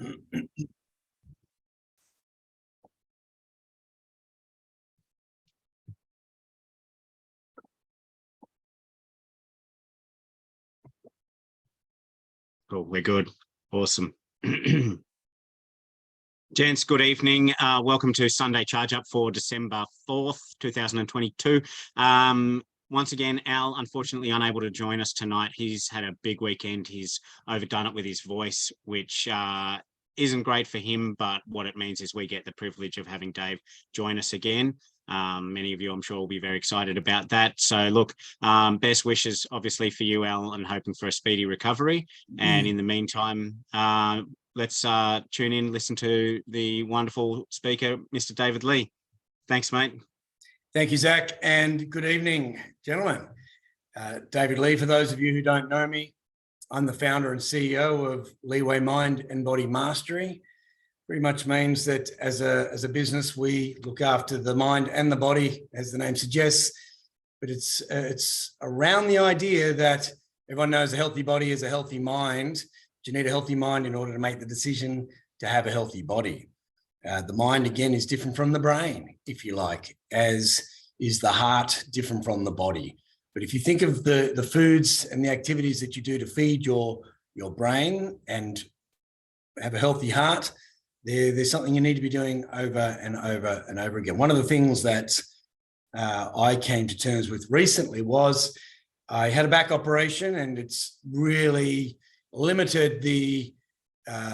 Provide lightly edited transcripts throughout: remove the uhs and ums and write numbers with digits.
Cool, we're good. Awesome. Gents, good evening. Welcome to Sunday Charge Up for December 4th, 2022. Once again, Al, unfortunately unable to join us tonight. He's had a big weekend. He's overdone it with his voice, which isn't great for him, but what it means is we get the privilege of having Dave join us again. Many of you, I'm sure, will be very excited about that. So look, best wishes, obviously, for you, Al, and hoping for a speedy recovery. And in the meantime, let's tune in, listen to the wonderful speaker, Mr. David Lee. Thanks, mate. Thank you, Zach, and good evening, gentlemen. David Lee, for those of you who don't know me, I'm the founder and CEO of Leeway Mind and Body Mastery. Pretty much means that as a business, we look after the mind and the body, as the name suggests, but it's around the idea that everyone knows a healthy body is a healthy mind. You need a healthy mind in order to make the decision to have a healthy body. The mind, again, is different from the brain, if you like, as is the heart different from the body. But if you think of the foods and the activities that you do to feed your brain and have a healthy heart, there's something you need to be doing over and over and over again. One of the things that I came to terms with recently was I had a back operation, and it's really limited the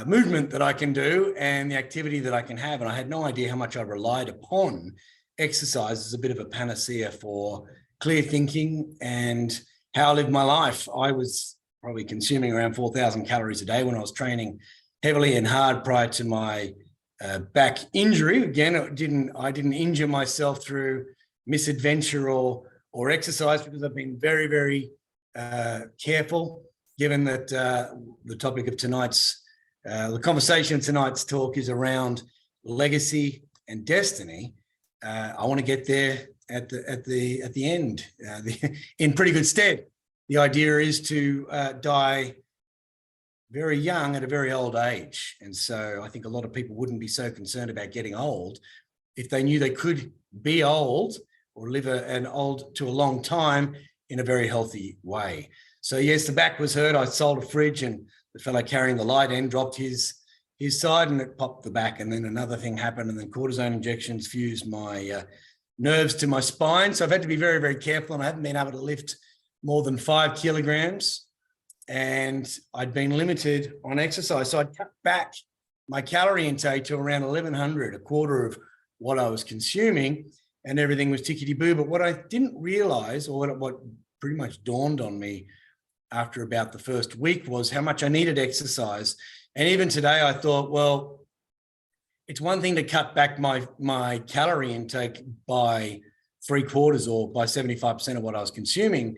movement that I can do and the activity that I can have. And I had no idea how much I relied upon exercise as a bit of a panacea for clear thinking and how I lived my life. I was probably consuming around 4,000 calories a day when I was training heavily and hard prior to my back injury. Again, I didn't injure myself through misadventure or exercise, because I've been very, very careful, given that the topic of tonight's the conversation of tonight's talk is around legacy and destiny. I want to get there at the end in pretty good stead. The idea is to die very young at a very old age, and so I think a lot of people wouldn't be so concerned about getting old if they knew they could be old or live an old to a long time in a very healthy way. So yes, the back was hurt. I sold a fridge, and the fellow carrying the light end dropped his side, and it popped the back. And then another thing happened, and then cortisone injections fused my nerves to my spine. So I've had to be very, very careful, and I haven't been able to lift more than 5 kilograms. And I'd been limited on exercise. So I cut back my calorie intake to around 1,100, a quarter of what I was consuming, and everything was tickety-boo. But what I didn't realize, or what pretty much dawned on me after about the first week, was how much I needed exercise. And even today I thought, well, it's one thing to cut back my calorie intake by 3/4 or by 75% of what I was consuming,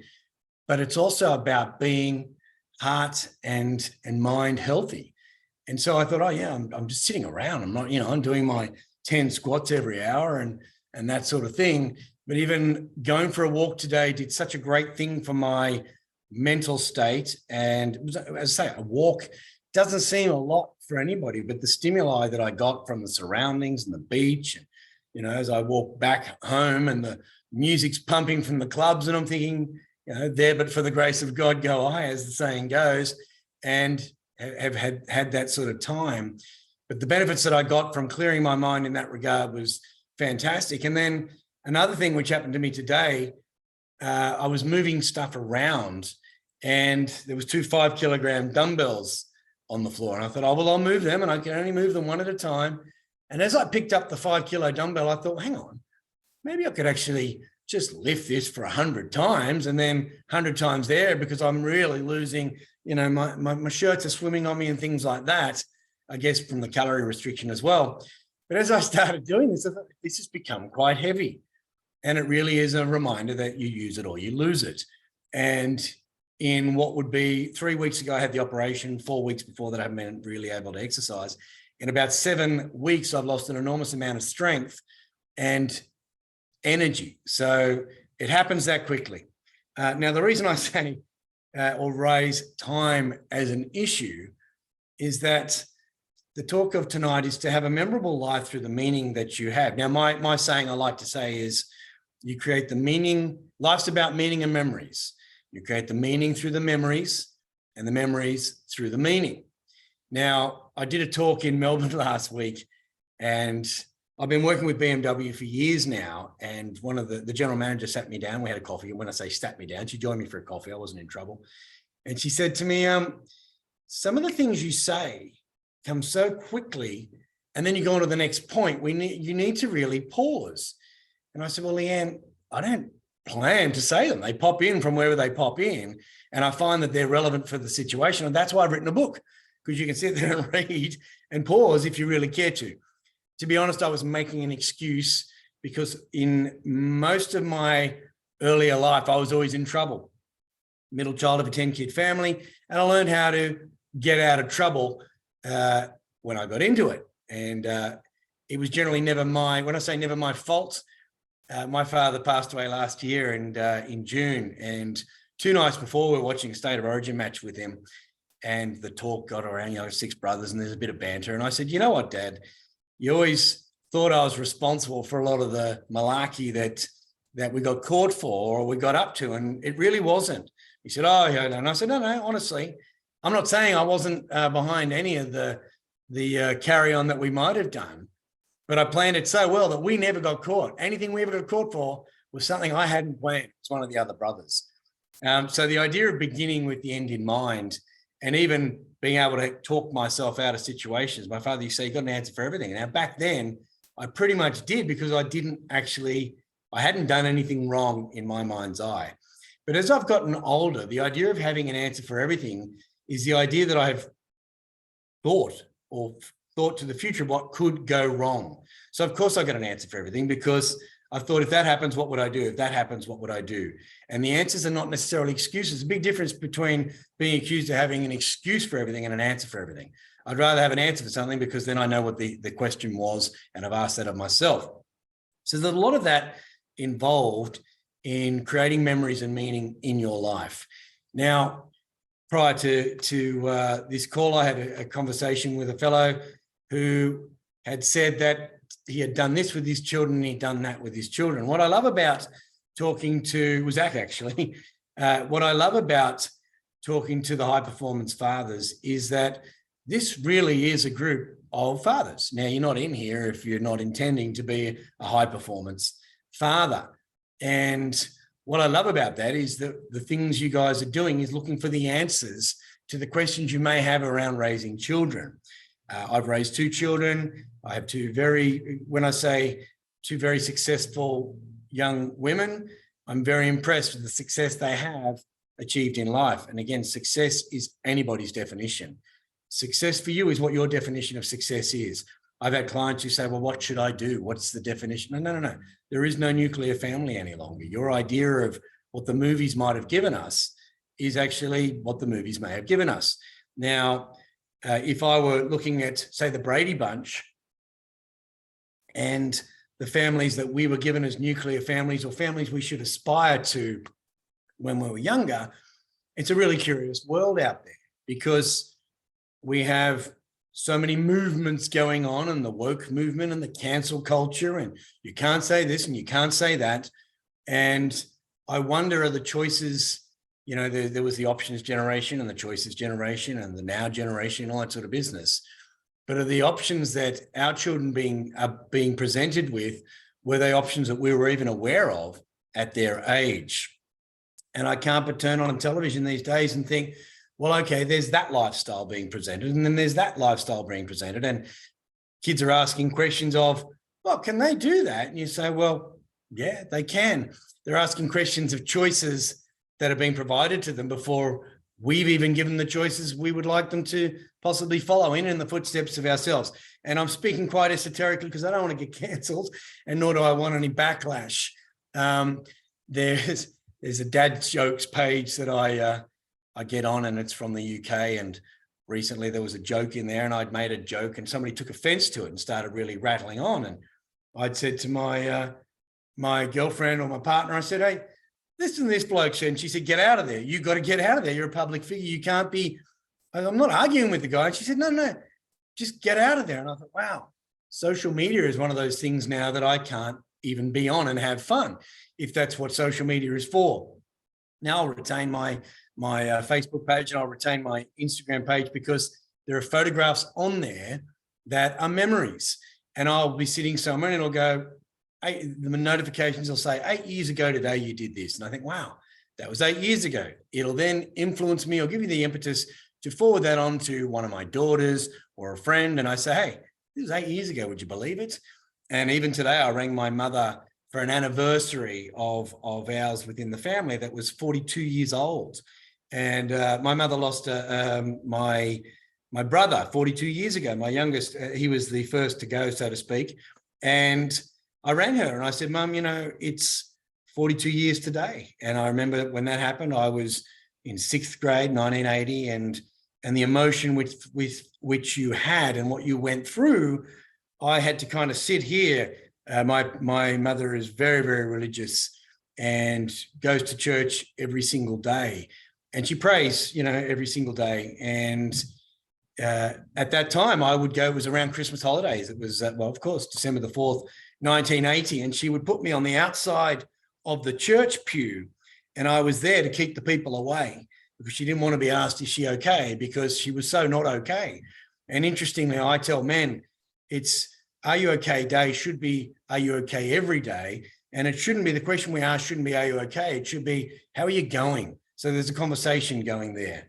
but it's also about being heart and mind healthy. And so I thought, oh yeah, I'm just sitting around. I'm not, I'm doing my 10 squats every hour and that sort of thing. But even going for a walk today did such a great thing for my mental state. And as I say, a walk doesn't seem a lot for anybody, but the stimuli that I got from the surroundings and the beach, and, as I walk back home and the music's pumping from the clubs, and I'm thinking, there, but for the grace of God, go I, as the saying goes, and have had that sort of time. But the benefits that I got from clearing my mind in that regard was fantastic. And then another thing which happened to me today, I was moving stuff around, and there was 2 5-kilogram dumbbells on the floor. And I thought, oh, well, I'll move them, and I can only move them one at a time. And as I picked up the 5-kilo dumbbell, I thought, hang on, maybe I could actually just lift this for 100 times and then 100 times there, because I'm really losing, my shirts are swimming on me and things like that, I guess from the calorie restriction as well. But as I started doing this, I thought, this has become quite heavy. And it really is a reminder that you use it or you lose it. And in what would be 3 weeks ago, I had the operation. 4 weeks before that, I haven't been really able to exercise. In about 7 weeks, I've lost an enormous amount of strength and energy. So it happens that quickly. Now, the reason I say or raise time as an issue is that the talk of tonight is to have a memorable life through the meaning that you have. Now, my saying I like to say is you create the meaning. Life's about meaning and memories. You create the meaning through the memories and the memories through the meaning. Now, I did a talk in Melbourne last week, and I've been working with BMW for years now. And one of the general manager sat me down. We had a coffee. And when I say sat me down, she joined me for a coffee. I wasn't in trouble. And she said to me, some of the things you say come so quickly, and then you go on to the next point. You need to really pause. And I said, well, Leanne, I don't plan to say them. They pop in from wherever they pop in. And I find that they're relevant for the situation. And that's why I've written a book, because you can sit there and read and pause if you really care to. To be honest, I was making an excuse because in most of my earlier life, I was always in trouble. Middle child of a 10-kid family. And I learned how to get out of trouble when I got into it. And it was generally never when I say never my fault, my father passed away last year and in June, and 2 nights before we were watching a State of Origin match with him, and the talk got around, 6 brothers, and there's a bit of banter. And I said, you know what, Dad, you always thought I was responsible for a lot of the malarkey that we got caught for or we got up to, and it really wasn't. He said, oh, yeah. And I said, no, honestly, I'm not saying I wasn't behind any of the carry on that we might have done, but I planned it so well that we never got caught. Anything we ever got caught for was something I hadn't planned. It's one of the other brothers. So the idea of beginning with the end in mind, and even being able to talk myself out of situations. My father used to say, you got an answer for everything. Now, back then, I pretty much did, because I hadn't done anything wrong in my mind's eye. But as I've gotten older, the idea of having an answer for everything is the idea that I've thought to the future what could go wrong. So of course I got an answer for everything, because I thought, if that happens, what would I do? If that happens, what would I do? And the answers are not necessarily excuses. There's a big difference between being accused of having an excuse for everything and an answer for everything. I'd rather have an answer for something, because then I know what the question was, and I've asked that of myself. So there's a lot of that involved in creating memories and meaning in your life. Now, prior to this call, I had a conversation with a fellow who had said that he had done this with his children and he'd done that with his children. What I love about talking to, was Zach actually, what I love about talking to the high performance fathers is that this really is a group of fathers. Now, you're not in here if you're not intending to be a high performance father. And what I love about that is that the things you guys are doing is looking for the answers to the questions you may have around raising children. I've raised 2 children. I have 2 when I say 2 very successful young women, I'm very impressed with the success they have achieved in life. And again, success is anybody's definition. Success for you is what your definition of success is. I've had clients who say, well, what should I do? What's the definition? No. There is no nuclear family any longer. Your idea of what the movies might have given us is actually what the movies may have given us. Now, if I were looking at, say, the Brady Bunch and the families that we were given as nuclear families, or families we should aspire to when we were younger, it's a really curious world out there, because we have so many movements going on, and the woke movement and the cancel culture, and you can't say this and you can't say that. And I wonder, are the choices, there was the options generation and the choices generation and the now generation and all that sort of business. But are the options that our children are being presented with, were they options that we were even aware of at their age? And I can't but turn on television these days and think, well, okay, there's that lifestyle being presented, and then there's that lifestyle being presented, and kids are asking questions of, well, can they do that? And you say, well, yeah, they can. They're asking questions of choices that are being provided to them before we've even given the choices we would like them to possibly follow in the footsteps of ourselves. And I'm speaking quite esoterically because I don't want to get cancelled, and nor do I want any backlash. There's a dad jokes page that I get on, and it's from the UK. And recently there was a joke in there, and I'd made a joke and somebody took offense to it and started really rattling on. And I'd said to my girlfriend or my partner, I said, hey, listen to this bloke said, and she said, get out of there. You got to get out of there. You're a public figure. You can't be, I'm not arguing with the guy. And she said, no, just get out of there. And I thought, wow, social media is one of those things now that I can't even be on and have fun, if that's what social media is for. Now I'll retain my Facebook page and I'll retain my Instagram page because there are photographs on there that are memories. And I'll be sitting somewhere and it'll go, the notifications will say 8 years ago today you did this. And I think, wow, that was 8 years ago. It'll then influence me or give me the impetus to forward that on to one of my daughters or a friend. And I say, hey, this was 8 years ago. Would you believe it? And even today, I rang my mother for an anniversary of ours within the family that was 42 years old. And my mother lost my brother 42 years ago, my youngest. He was the first to go, so to speak. And I rang her and I said, Mum, you know, it's 42 years today. And I remember when that happened, I was in 6th grade, 1980, and the emotion with which you had and what you went through, I had to kind of sit here. My mother is very, very religious and goes to church every single day. And she prays, you know, every single day. And at that time, I would go, it was around Christmas holidays. It was, well, of course, December the 4th, 1980. And she would put me on the outside of the church pew. And I was there to keep the people away because she didn't want to be asked, is she okay? Because she was so not okay. And interestingly, I tell men, it's, are you okay day should be, are you okay every day? And it shouldn't be, the question we ask shouldn't be, are you okay? It should be, how are you going? So there's a conversation going there.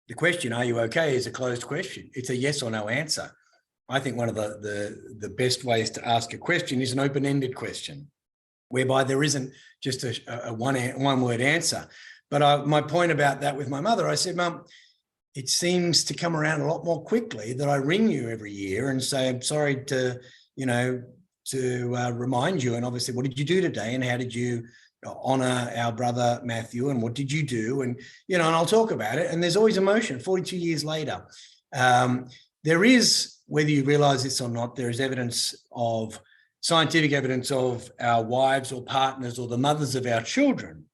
The question, are you okay, is a closed question. It's a yes or no answer. I think one of the best ways to ask a question is an open-ended question, whereby there isn't just a one-word answer. But my point about that with my mother, I said, Mum, it seems to come around a lot more quickly that I ring you every year and say, I'm sorry to, you know, to remind you. And obviously, what did you do today? And how did you honor our brother Matthew? And what did you do? And, you know, and I'll talk about it. And there's always emotion 42 years later. There is, whether you realize this or not, there is evidence of scientific evidence of our wives or partners or the mothers of our children.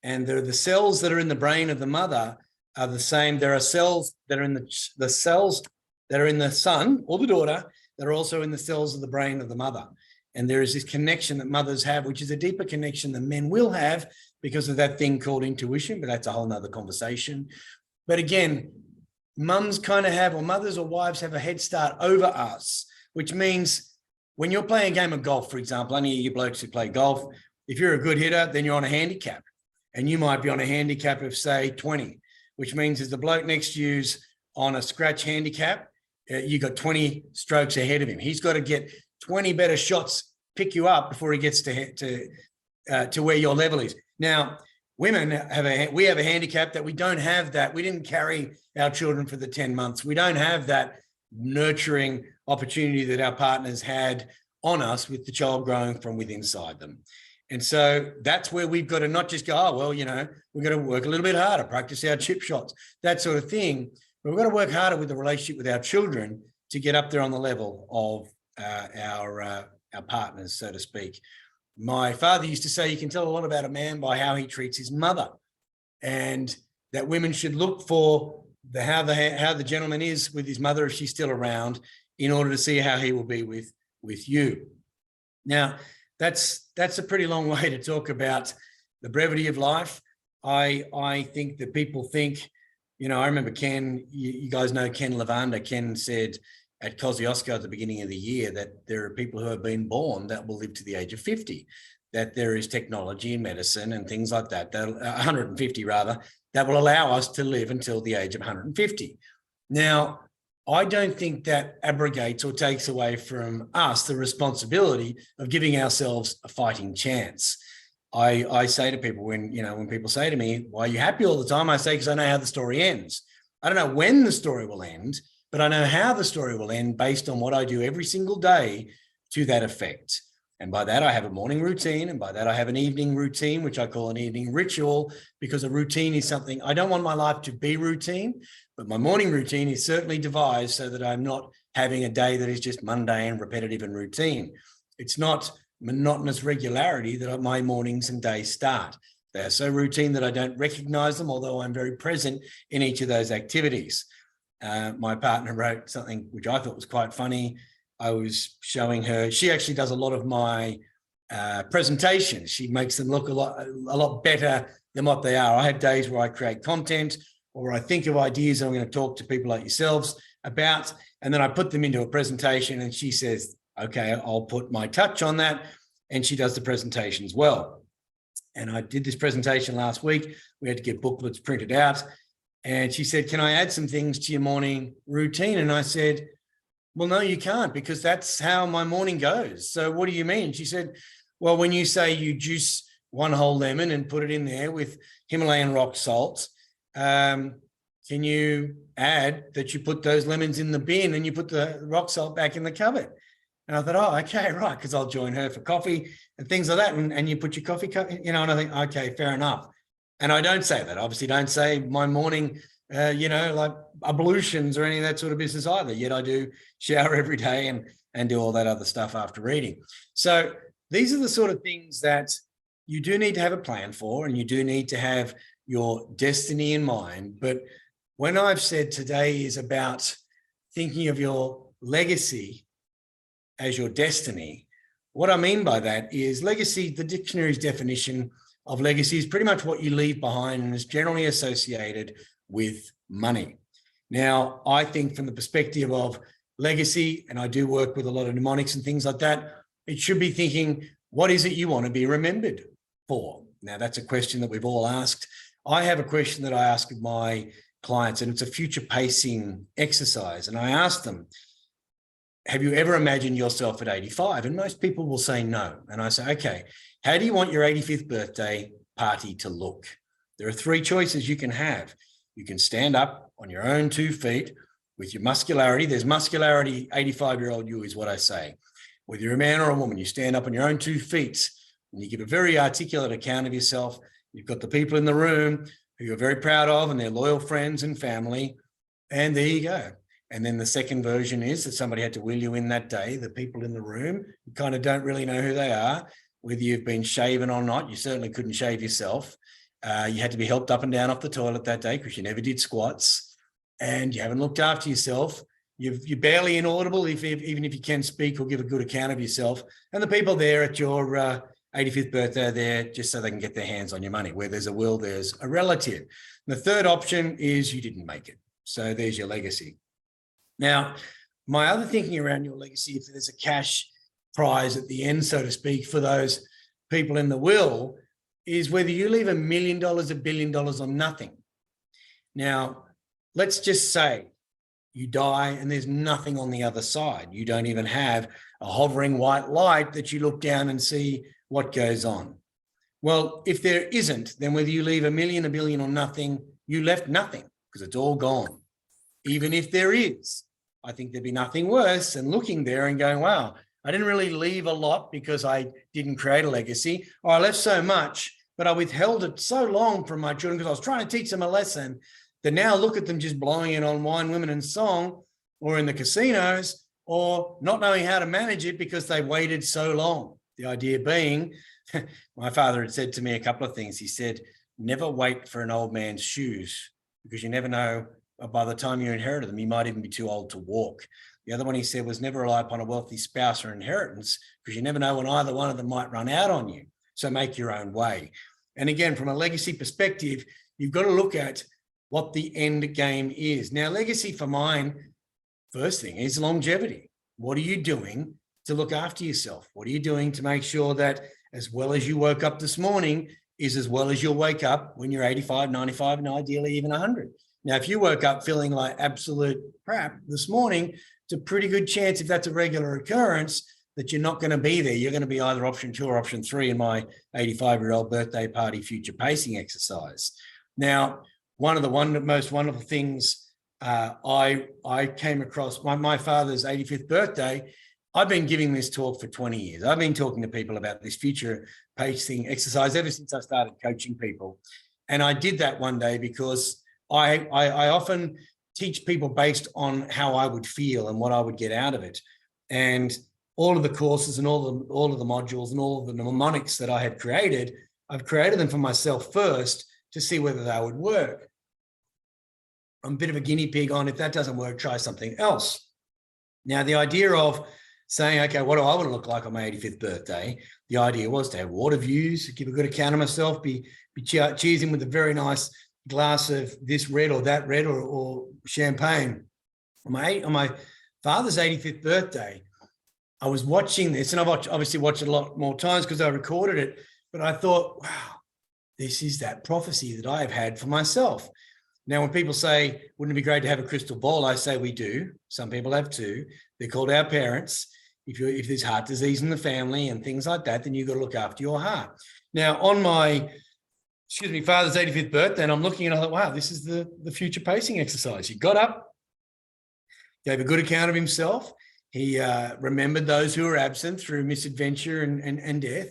And there are the cells that are in the brain of the mother are the same. There are cells that are in the cells that are in the son or the daughter that are also in the cells of the brain of the mother. And there is this connection that mothers have, which is a deeper connection than men will have because of that thing called intuition, but that's a whole nother conversation. But again, mums kind of have, or mothers or wives have a head start over us, which means when you're playing a game of golf, for example, any of you blokes who play golf, if you're a good hitter, then you're on a handicap. And you might be on a handicap of, say, 20, which means as the bloke next to you's on a scratch handicap, you got 20 strokes ahead of him. He's got to get 20 better shots, pick you up before he gets to where your level is. Now, women we have a handicap that we don't have that. We didn't carry our children for the 10 months. We don't have that nurturing opportunity that our partners had on us with the child growing from within inside them. And so that's where we've got to not just go, oh, well, you know, we've got to work a little bit harder, practice our chip shots, that sort of thing. But we've got to work harder with the relationship with our children to get up there on the level of our partners, so to speak. My father used to say, you can tell a lot about a man by how he treats his mother, and that women should look for how the gentleman is with his mother if she's still around in order to see how he will be with you. Now, that's a pretty long way to talk about the brevity of life. I think that people think, you know, I remember Ken, you guys know Ken Lavanda. Ken said at Kosciuszko at the beginning of the year that there are people who have been born that will live to the age of 50, that there is technology and medicine and things like that, 150 rather, that will allow us to live until the age of 150. Now, I don't think that abrogates or takes away from us the responsibility of giving ourselves a fighting chance. I say to people when people say to me, why are you happy all the time? I say, because I know how the story ends. I don't know when the story will end, but I know how the story will end based on what I do every single day to that effect. And by that, I have a morning routine. And by that, I have an evening routine, which I call an evening ritual, because a routine is something, I don't want my life to be routine, but my morning routine is certainly devised so that I'm not having a day that is just mundane, repetitive, and routine. It's not monotonous regularity that my mornings and days start. They're so routine that I don't recognize them, although I'm very present in each of those activities. my partner wrote something which I thought was quite funny. I was showing her, she actually does a lot of my presentations. She makes them look a lot better than what they are. I have days where I create content or I think of ideas I'm going to talk to people like yourselves about, and then I put them into a presentation and she says, okay, I'll put my touch on that. And she does the presentations well. And I did this presentation last week. We had to get booklets printed out. And she said, can I add some things to your morning routine? And I said, well, no, you can't, because that's how my morning goes. So what do you mean? She said, well, when you say you juice one whole lemon and put it in there with Himalayan rock salt, can you add that you put those lemons in the bin and you put the rock salt back in the cupboard? And I thought, oh, okay, right, because I'll join her for coffee and things like that. And you put your coffee cup, and I think, okay, fair enough. And I don't say that. Obviously, don't say my morning, like ablutions or any of that sort of business either. Yet I do shower every day and do all that other stuff after reading. So these are the sort of things that you do need to have a plan for, and you do need to have your destiny in mind. But when I've said today is about thinking of your legacy as your destiny, what I mean by that is legacy, the dictionary's definition of legacy is pretty much what you leave behind and is generally associated with money. Now, I think from the perspective of legacy, and I do work with a lot of mnemonics and things like that, it should be thinking, what is it you want to be remembered for? Now, that's a question that we've all asked. I have a question that I ask of my clients, and it's a future pacing exercise. And I ask them, have you ever imagined yourself at 85? And most people will say no. And I say, okay, how do you want your 85th birthday party to look? There are three choices you can have. You can stand up on your own 2 feet with your muscularity. There's muscularity, 85-year-old you is what I say. Whether you're a man or a woman, you stand up on your own 2 feet and you give a very articulate account of yourself. You've got the people in the room who you're very proud of and their loyal friends and family. And there you go. And then the second version is that somebody had to wheel you in that day. The people in the room, you kind of don't really know who they are, whether you've been shaven or not. You certainly couldn't shave yourself. You had to be helped up and down off the toilet that day because you never did squats, and you haven't looked after yourself. You're barely inaudible, even if you can speak or give a good account of yourself. And the people there at your 85th birthday are there just so they can get their hands on your money. Where there's a will, there's a relative. And the third option is you didn't make it. So there's your legacy. Now, my other thinking around your legacy, if there's a cash prize at the end, so to speak, for those people in the will, is whether you leave $1 million, $1 billion or nothing. Now, let's just say you die and there's nothing on the other side. You don't even have a hovering white light that you look down and see what goes on. Well, if there isn't, then whether you leave $1 million, $1 billion or nothing, you left nothing because it's all gone. Even if there is, I think there'd be nothing worse than looking there and going, wow, I didn't really leave a lot because I didn't create a legacy, or I left so much, but I withheld it so long from my children because I was trying to teach them a lesson that now look at them just blowing it on wine, women and song, or in the casinos, or not knowing how to manage it because they waited so long. The idea being, my father had said to me a couple of things. He said, never wait for an old man's shoes because you never know, by the time you inherited them, you might even be too old to walk. The other one he said was never rely upon a wealthy spouse or inheritance because you never know when either one of them might run out on you. So make your own way. And again, from a legacy perspective, you've got to look at what the end game is. Now, legacy for mine, first thing is longevity. What are you doing to look after yourself? What are you doing to make sure that as well as you woke up this morning is as well as you'll wake up when you're 85, 95, and ideally even 100? Now, if you woke up feeling like absolute crap this morning, it's a pretty good chance, if that's a regular occurrence, that you're not going to be there. You're going to be either option 2 or option 3 in my 85-year-old birthday party future pacing exercise. Now, one of the most wonderful things I came across, my father's 85th birthday, I've been giving this talk for 20 years. I've been talking to people about this future pacing exercise ever since I started coaching people. And I did that one day because I often teach people based on how I would feel and what I would get out of it. And all of the courses and all of the modules and all of the mnemonics that I have created, I've created them for myself first to see whether they would work. I'm a bit of a guinea pig on, if that doesn't work, try something else. Now, the idea of saying, okay, what do I want to look like on my 85th birthday? The idea was to have water views, give a good account of myself, be cheersing with a very nice glass of this red or that red or champagne. On my father's 85th birthday, I was watching this, and I've obviously watched it a lot more times because I recorded it, but I thought, wow, this is that prophecy that I have had for myself. Now, when people say, wouldn't it be great to have a crystal ball? I say we do. Some people have too. They're called our parents. If there's heart disease in the family and things like that, then you've got to look after your heart. Now, on my, father's 85th birthday, and I'm looking and I thought, wow, this is the future pacing exercise. He got up, gave a good account of himself. He remembered those who were absent through misadventure and death.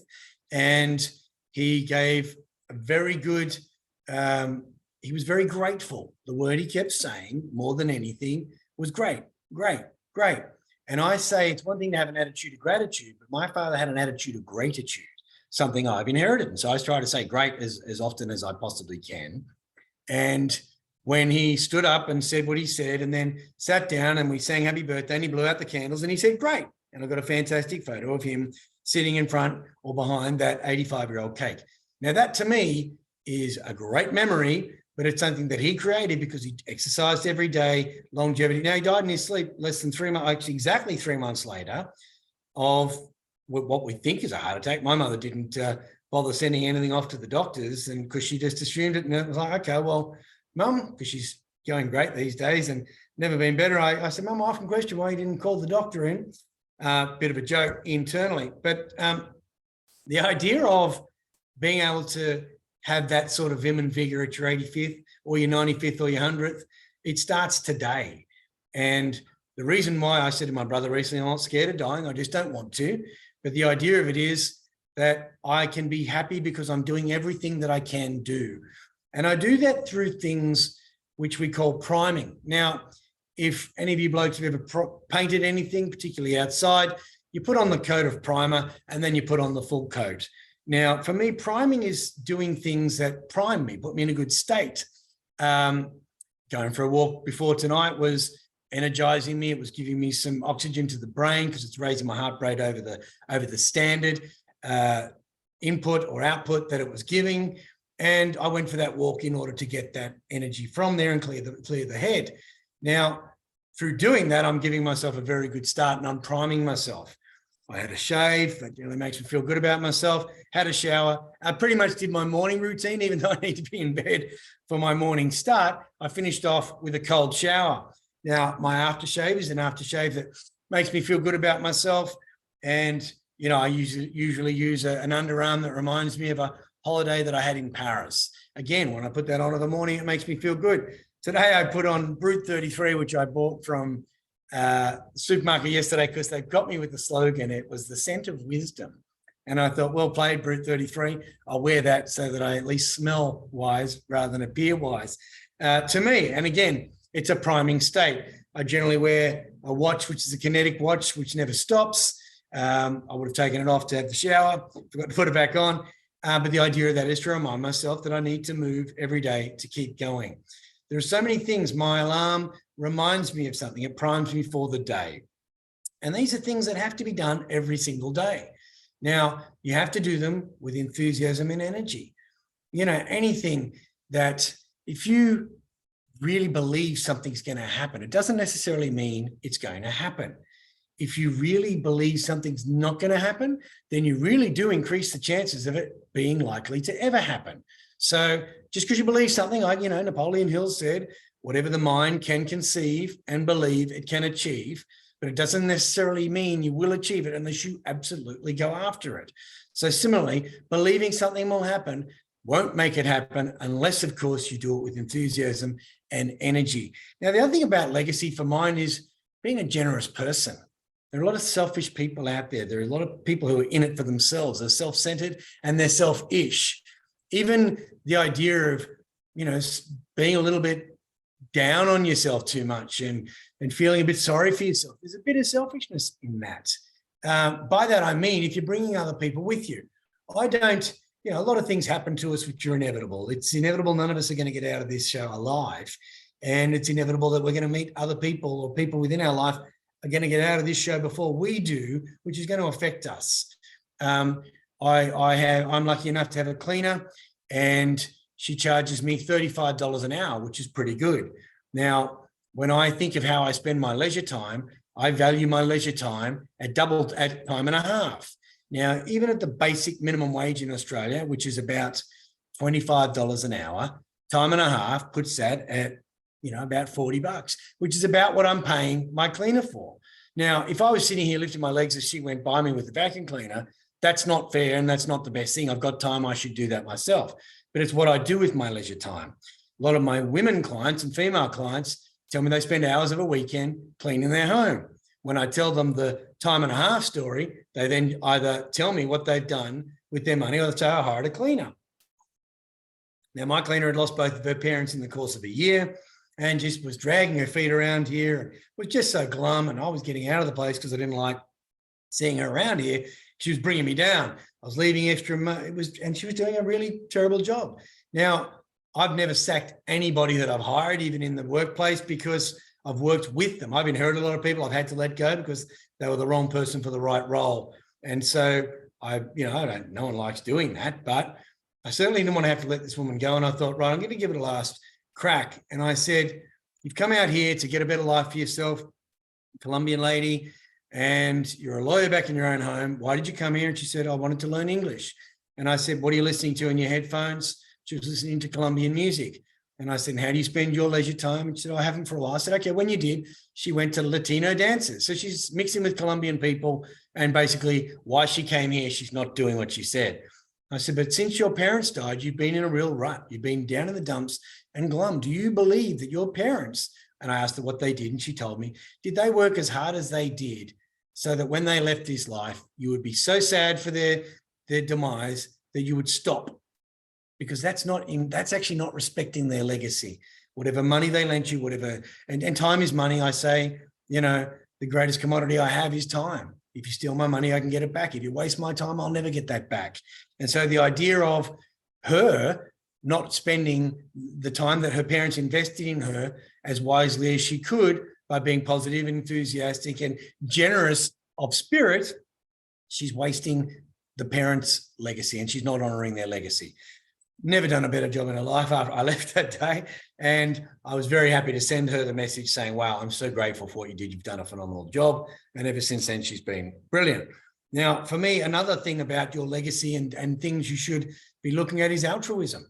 And he gave a very good, he was very grateful. The word he kept saying more than anything was great, great, great. And I say it's one thing to have an attitude of gratitude, but my father had an attitude of gratitude, something I've inherited. And so I try to say great as often as I possibly can. And when he stood up and said what he said and then sat down and we sang happy birthday and he blew out the candles and he said, great. And I've got a fantastic photo of him sitting in front or behind that 85-year-old cake. Now that to me is a great memory, but it's something that he created because he exercised every day, longevity. Now he died in his sleep less than 3 months, actually exactly 3 months later, of what we think is a heart attack. My mother didn't bother sending anything off to the doctors, and because she just assumed it, and it was like, okay, well, Mum, because she's going great these days and never been better. I said, Mum, I often question why you didn't call the doctor in. Bit of a joke internally, but the idea of being able to have that sort of vim and vigor at your 85th or your 95th or your 100th, it starts today. And the reason why I said to my brother recently, I'm not scared of dying, I just don't want to. But the idea of it is that I can be happy because I'm doing everything that I can do. And I do that through things which we call priming. Now, if any of you blokes have ever painted anything, particularly outside, you put on the coat of primer and then you put on the full coat. Now, for me, priming is doing things that prime me, put me in a good state. Going for a walk before tonight was energizing me. It was giving me some oxygen to the brain because it's raising my heart rate over the standard input or output that it was giving. And I went for that walk in order to get that energy from there and clear the head. Now, through doing that, I'm giving myself a very good start and I'm priming myself. I had a shave, that generally makes me feel good about myself, had a shower. I pretty much did my morning routine, even though I need to be in bed for my morning start. I finished off with a cold shower. Now, my aftershave is an aftershave that makes me feel good about myself. And, you know, I usually use an underarm that reminds me of a holiday that I had in Paris. Again, when I put that on in the morning, it makes me feel good. Today, I put on Brute 33, which I bought from supermarket yesterday because they got me with the slogan. It was the scent of wisdom. And I thought, well played, Brute 33. I'll wear that so that I at least smell wise rather than appear wise to me. And again, it's a priming state. I generally wear a watch, which is a kinetic watch, which never stops. I would have taken it off to have the shower, forgot to put it back on. But the idea of that is to remind myself that I need to move every day to keep going. There are so many things. My alarm reminds me of something. It primes me for the day. And these are things that have to be done every single day. Now, you have to do them with enthusiasm and energy. You know, anything that if you really believe something's going to happen, it doesn't necessarily mean it's going to happen. If you really believe something's not going to happen, then you really do increase the chances of it being likely to ever happen. So just because you believe something, like, you know, Napoleon Hill said, whatever the mind can conceive and believe it can achieve, but it doesn't necessarily mean you will achieve it unless you absolutely go after it. So similarly, believing something will happen won't make it happen unless, of course, you do it with enthusiasm and energy. Now, the other thing about legacy for mine is being a generous person. There are a lot of selfish people out there. There are a lot of people who are in it for themselves. They're self-centered and they're selfish. Even the idea of, you know, being a little bit down on yourself too much and feeling a bit sorry for yourself. There's a bit of selfishness in that. By that, I mean, if you're bringing other people with you, I don't, you know, a lot of things happen to us which are inevitable. It's inevitable. None of us are going to get out of this show alive. And it's inevitable that we're going to meet other people or people within our life are going to get out of this show before we do, which is going to affect us. I'm lucky enough to have a cleaner, and she charges me $35 an hour, which is pretty good. Now, when I think of how I spend my leisure time, I value my leisure time at time and a half. Now, even at the basic minimum wage in Australia, which is about $25 an hour, time and a half puts that at, about $40, which is about what I'm paying my cleaner for. Now, if I was sitting here lifting my legs as she went by me with the vacuum cleaner, that's not fair and that's not the best thing. I've got time, I should do that myself. But it's what I do with my leisure time. A lot of my women clients and female clients tell me they spend hours of a weekend cleaning their home. When I tell them the time and a half story, they then either tell me what they've done with their money or they say, I hired a cleaner. Now, my cleaner had lost both of her parents in the course of a year and just was dragging her feet around here and was just so glum. And I was getting out of the place because I didn't like seeing her around here. She was bringing me down. I was leaving extra money. And she was doing a really terrible job. Now, I've never sacked anybody that I've hired, even in the workplace, because I've worked with them. I've inherited a lot of people I've had to let go because they were the wrong person for the right role. And so no one likes doing that, but I certainly didn't want to have to let this woman go. And I thought, right, I'm going to give it a last crack. And I said, you've come out here to get a better life for yourself, Colombian lady, and you're a lawyer back in your own home. Why did you come here? And she said, I wanted to learn English. And I said, what are you listening to in your headphones? She was listening to Colombian music. And I said, how do you spend your leisure time? And she said, I haven't for a while. I said, okay, when you did, she went to Latino dances. So she's mixing with Colombian people. And basically why she came here, she's not doing what she said. I said, but since your parents died, you've been in a real rut. You've been down in the dumps and glum. Do you believe that your parents, and I asked her what they did, and she told me, did they work as hard as they did so that when they left this life, you would be so sad for their demise that you would stop? Because that's actually not respecting their legacy. Whatever money they lent you, whatever, and time is money. I say, the greatest commodity I have is time. If you steal my money, I can get it back. If you waste my time, I'll never get that back. And so the idea of her not spending the time that her parents invested in her as wisely as she could by being positive, enthusiastic, and generous of spirit, she's wasting the parents' legacy and she's not honoring their legacy. Never done a better job in her life after I left that day. And I was very happy to send her the message saying, wow, I'm so grateful for what you did. You've done a phenomenal job. And ever since then, she's been brilliant. Now, for me, another thing about your legacy and things you should be looking at is altruism.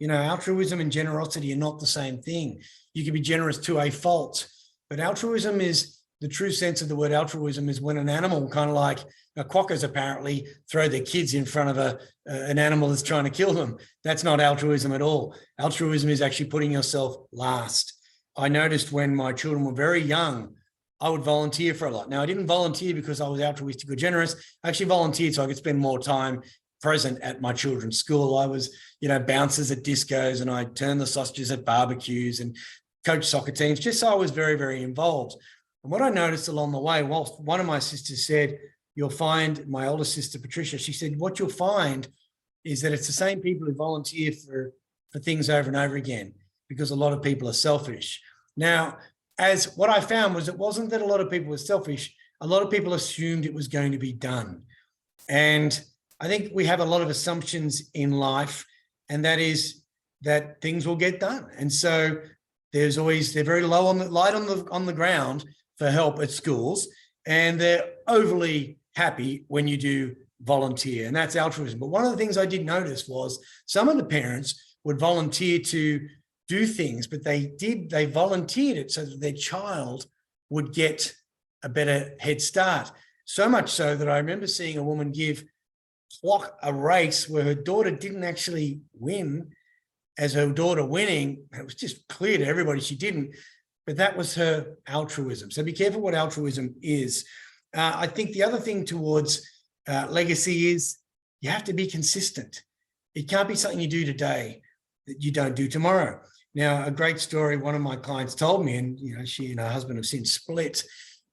Altruism and generosity are not the same thing. You can be generous to a fault, but altruism is the true sense of the word altruism is when an animal, kind of like quokkas apparently, throw their kids in front of an animal that's trying to kill them. That's not altruism at all. Altruism is actually putting yourself last. I noticed when my children were very young, I would volunteer for a lot. Now, I didn't volunteer because I was altruistic or generous. I actually volunteered so I could spend more time present at my children's school. I was, bouncers at discos, and I turned the sausages at barbecues and coached soccer teams, just so I was very, very involved. And what I noticed along the way, whilst one of my sisters said, you'll find, my older sister, Patricia, she said, what you'll find is that it's the same people who volunteer for things over and over again, because a lot of people are selfish. Now, as what I found was, it wasn't that a lot of people were selfish. A lot of people assumed it was going to be done. And I think we have a lot of assumptions in life, and that is that things will get done. And so they're very low on the ground for help at schools, and they're overly happy when you do volunteer, and that's altruism. But one of the things I did notice was some of the parents would volunteer to do things, but they volunteered it so that their child would get a better head start. So much so that I remember seeing a woman give a race where her daughter didn't actually win as her daughter winning. It was just clear to everybody she didn't, but that was her altruism. So be careful what altruism is. I think the other thing towards legacy is you have to be consistent. It can't be something you do today that you don't do tomorrow. Now, a great story one of my clients told me, and she and her husband have since split,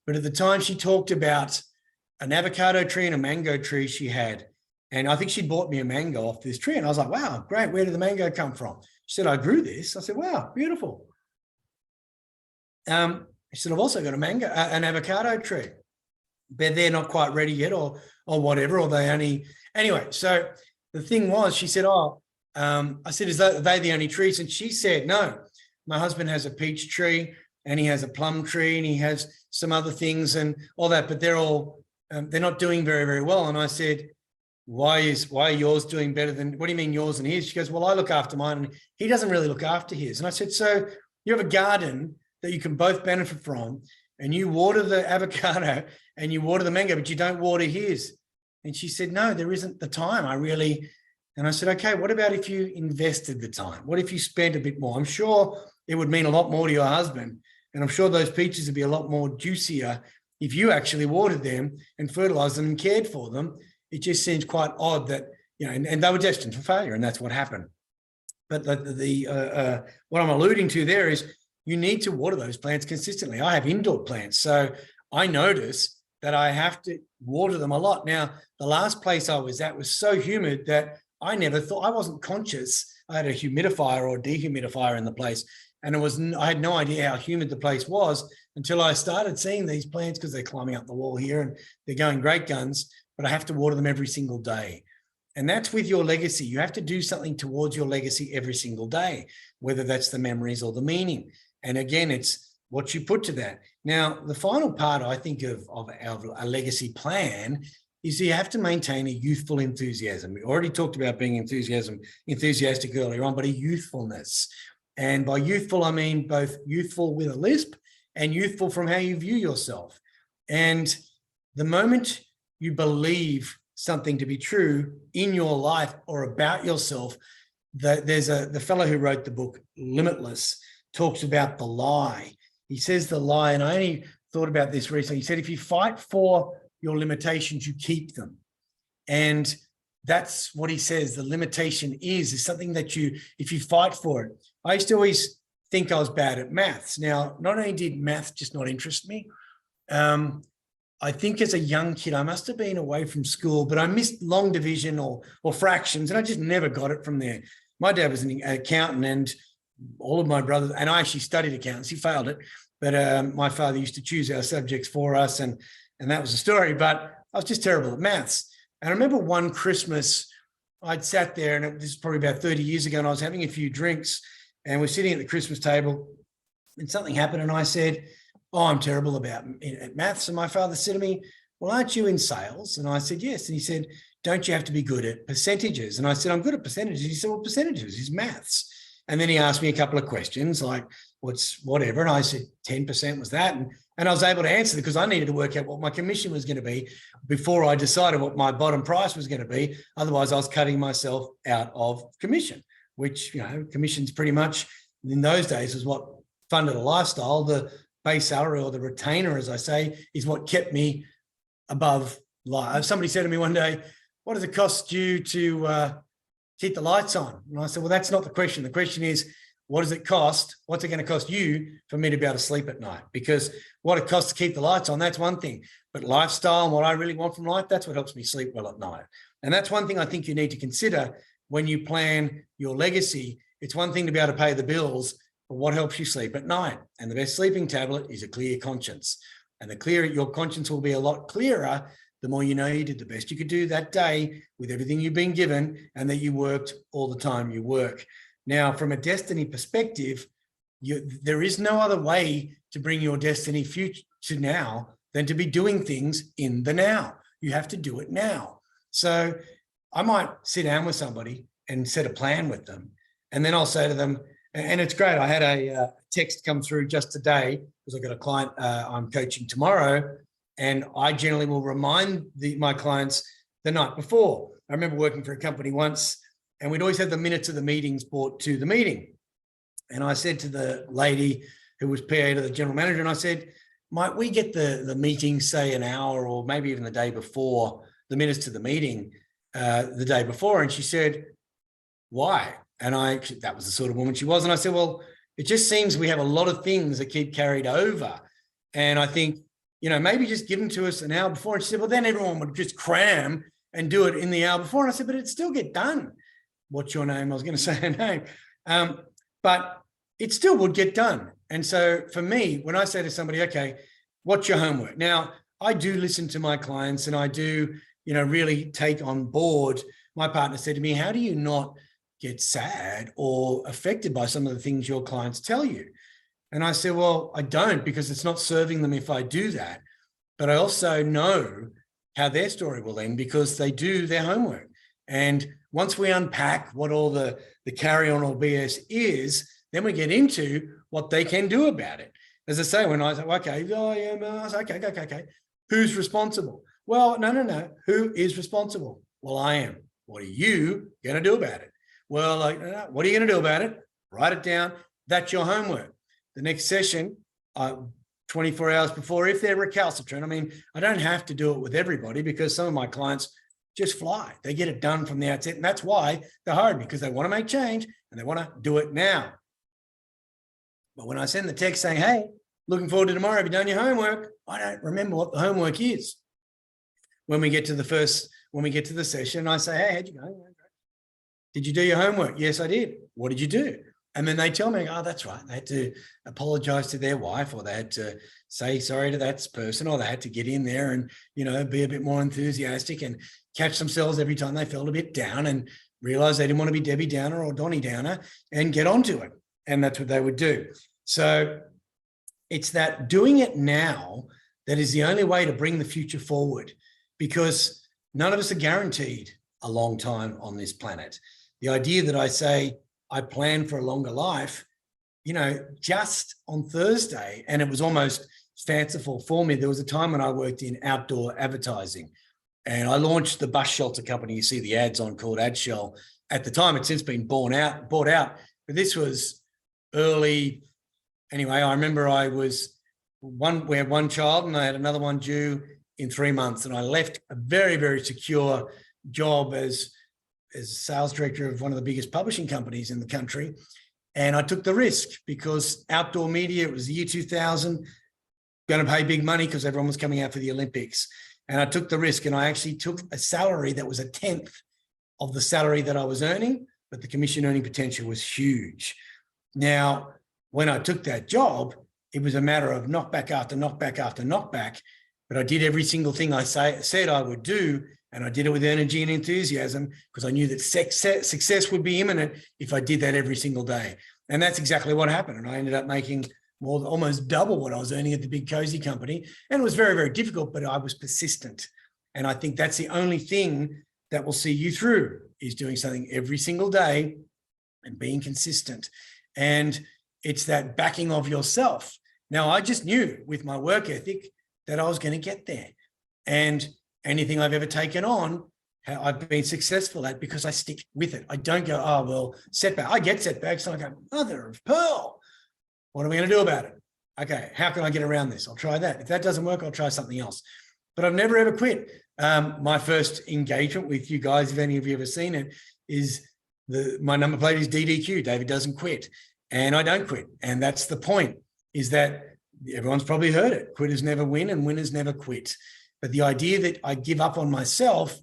but at the time she talked about an avocado tree and a mango tree she had. And I think she bought me a mango off this tree. And I was like, wow, great. Where did the mango come from? She said, I grew this. I said, wow, beautiful. She said, I've also got an avocado tree, but they're not quite ready yet or whatever, or they only, anyway. So the thing was, she said, I said, are they the only trees? And she said, no, my husband has a peach tree and he has a plum tree and he has some other things and all that, but they're all, they're not doing very, very well. And I said, why are yours doing better than, what do you mean yours and his? She goes, well, I look after mine and he doesn't really look after his. And I said, so you have a garden that you can both benefit from and you water the avocado and you water the mango, but you don't water his. And she said, no, there isn't the time. And I said, okay, what about if you invested the time? What if you spent a bit more? I'm sure it would mean a lot more to your husband. And I'm sure those peaches would be a lot more juicier if you actually watered them and fertilized them and cared for them. It just seems quite odd that, and they were destined for failure, and that's what happened. But what I'm alluding to there is you need to water those plants consistently. I have indoor plants, so I notice that I have to water them a lot. Now, the last place I was at was so humid that I never thought, I wasn't conscious. I had a humidifier or dehumidifier in the place, and I had no idea how humid the place was until I started seeing these plants, because they're climbing up the wall here and they're going great guns, but I have to water them every single day. And that's with your legacy. You have to do something towards your legacy every single day, whether that's the memories or the meaning. And again, it's what you put to that. Now, the final part, I think, of a legacy plan is you have to maintain a youthful enthusiasm. We already talked about being enthusiastic earlier on, but a youthfulness. And by youthful, I mean both youthful with a lisp and youthful from how you view yourself. And the moment you believe something to be true in your life or about yourself, there's the fellow who wrote the book Limitless talks about the lie. He says the lie, and I only thought about this recently. He said, if you fight for your limitations, you keep them. And that's what he says. The limitation is something that if you fight for it. I used to always think I was bad at maths. Now, not only did maths just not interest me, I think as a young kid, I must have been away from school, but I missed long division or fractions, and I just never got it from there. My dad was an accountant, and all of my brothers, and I actually studied accountancy, failed it, but my father used to choose our subjects for us, and that was the story. But I was just terrible at maths. And I remember one Christmas, I'd sat there, and this is probably about 30 years ago, and I was having a few drinks, and we're sitting at the Christmas table, and something happened, and I said, oh, I'm terrible at maths. And my father said to me, well, aren't you in sales? And I said, yes. And he said, don't you have to be good at percentages? And I said, I'm good at percentages. He said, well, percentages is maths. And then he asked me a couple of questions like, what's whatever? And I said, 10% was that. And I was able to answer because I needed to work out what my commission was going to be before I decided what my bottom price was going to be. Otherwise, I was cutting myself out of commission, which, commission's pretty much in those days is what funded a lifestyle. The base salary or the retainer, as I say, is what kept me above life. Somebody said to me one day, what does it cost you to keep the lights on? And I said, well, that's not the question. The question is, what does it cost? What's it going to cost you for me to be able to sleep at night? Because what it costs to keep the lights on, that's one thing. But lifestyle and what I really want from life, that's what helps me sleep well at night. And that's one thing I think you need to consider when you plan your legacy. It's one thing to be able to pay the bills, but what helps you sleep at night? And the best sleeping tablet is a clear conscience. And the clearer your conscience will be a lot clearer, the more you know you did the best you could do that day with everything you've been given and that you worked all the time you work. Now, from a destiny perspective, there is no other way to bring your destiny future to now than to be doing things in the now. You have to do it now. So I might sit down with somebody and set a plan with them. And then I'll say to them, and it's great. I had a text come through just today because I've got a client I'm coaching tomorrow. And I generally will remind my clients the night before. I remember working for a company once, and we'd always have the minutes of the meetings brought to the meeting. And I said to the lady who was PA to the general manager, and I said, might we get the meeting, say an hour or maybe even the day before, the minutes to the meeting the day before? And she said, why? And that was the sort of woman she was. And I said, well, it just seems we have a lot of things that keep carried over. And I think, maybe just give them to us an hour before. And she said, well, then everyone would just cram and do it in the hour before. And I said, but it'd still get done. What's your name? I was going to say her name. But it still would get done. And so for me, when I say to somebody, okay, what's your homework? Now, I do listen to my clients and I do, really take on board. My partner said to me, how do you not get sad or affected by some of the things your clients tell you? And I said, well, I don't, because it's not serving them if I do that. But I also know how their story will end because they do their homework. And once we unpack what all the carry-on or BS is, then we get into what they can do about it. As I say, when I say, okay, oh, yeah, I was like, okay. Who's responsible? Well, no. Who is responsible? Well, I am. What are you going to do about it? Well, what are you going to do about it? Write it down. That's your homework. The next session, 24 hours before, if they're recalcitrant, I don't have to do it with everybody because some of my clients just fly. They get it done from the outset. And that's why they're hard, because they want to make change and they want to do it now. But when I send the text saying, hey, looking forward to tomorrow, have you done your homework? I don't remember what the homework is. When we get to the session, I say, hey, how'd you go? Did you do your homework? Yes, I did. What did you do? And then they tell me, oh, that's right. They had to apologize to their wife, or they had to say sorry to that person, or they had to get in there and, be a bit more enthusiastic and catch themselves every time they felt a bit down and realize they didn't want to be Debbie Downer or Donnie Downer and get onto it. And that's what they would do. So it's that doing it now that is the only way to bring the future forward, because none of us are guaranteed a long time on this planet. The idea that I say, I plan for a longer life, just on Thursday, and it was almost fanciful for me. There was a time when I worked in outdoor advertising and I launched the bus shelter company you see the ads on, called AdShell. At the time, it's since been bought out, but this was early. Anyway, I remember we had one child and I had another one due in 3 months, and I left a very, very secure job as sales director of one of the biggest publishing companies in the country. And I took the risk because outdoor media, it was the year 2000, going to pay big money because everyone was coming out for the Olympics. And I took the risk, and I actually took a salary that was 1/10 of the salary that I was earning, but the commission earning potential was huge. Now, when I took that job, it was a matter of knockback after knockback after knockback, but I did every single thing I said I would do. And I did it with energy and enthusiasm because I knew that success would be imminent if I did that every single day. And that's exactly what happened. And I ended up making almost double what I was earning at the big cozy company. And it was very, very difficult, but I was persistent. And I think that's the only thing that will see you through, is doing something every single day and being consistent. And it's that backing of yourself. Now, I just knew with my work ethic that I was going to get there. And anything I've ever taken on, I've been successful at because I stick with it. I don't go, oh, well, setback. I get setbacks and I go, mother of pearl, what are we going to do about it? Okay, how can I get around this? I'll try that. If that doesn't work, I'll try something else. But I've never, ever quit. My first engagement with you guys, if any of you have ever seen it, is my number plate is DDQ, David doesn't quit. And I don't quit. And that's the point, is that everyone's probably heard it. Quitters never win and winners never quit. But the idea that I give up on myself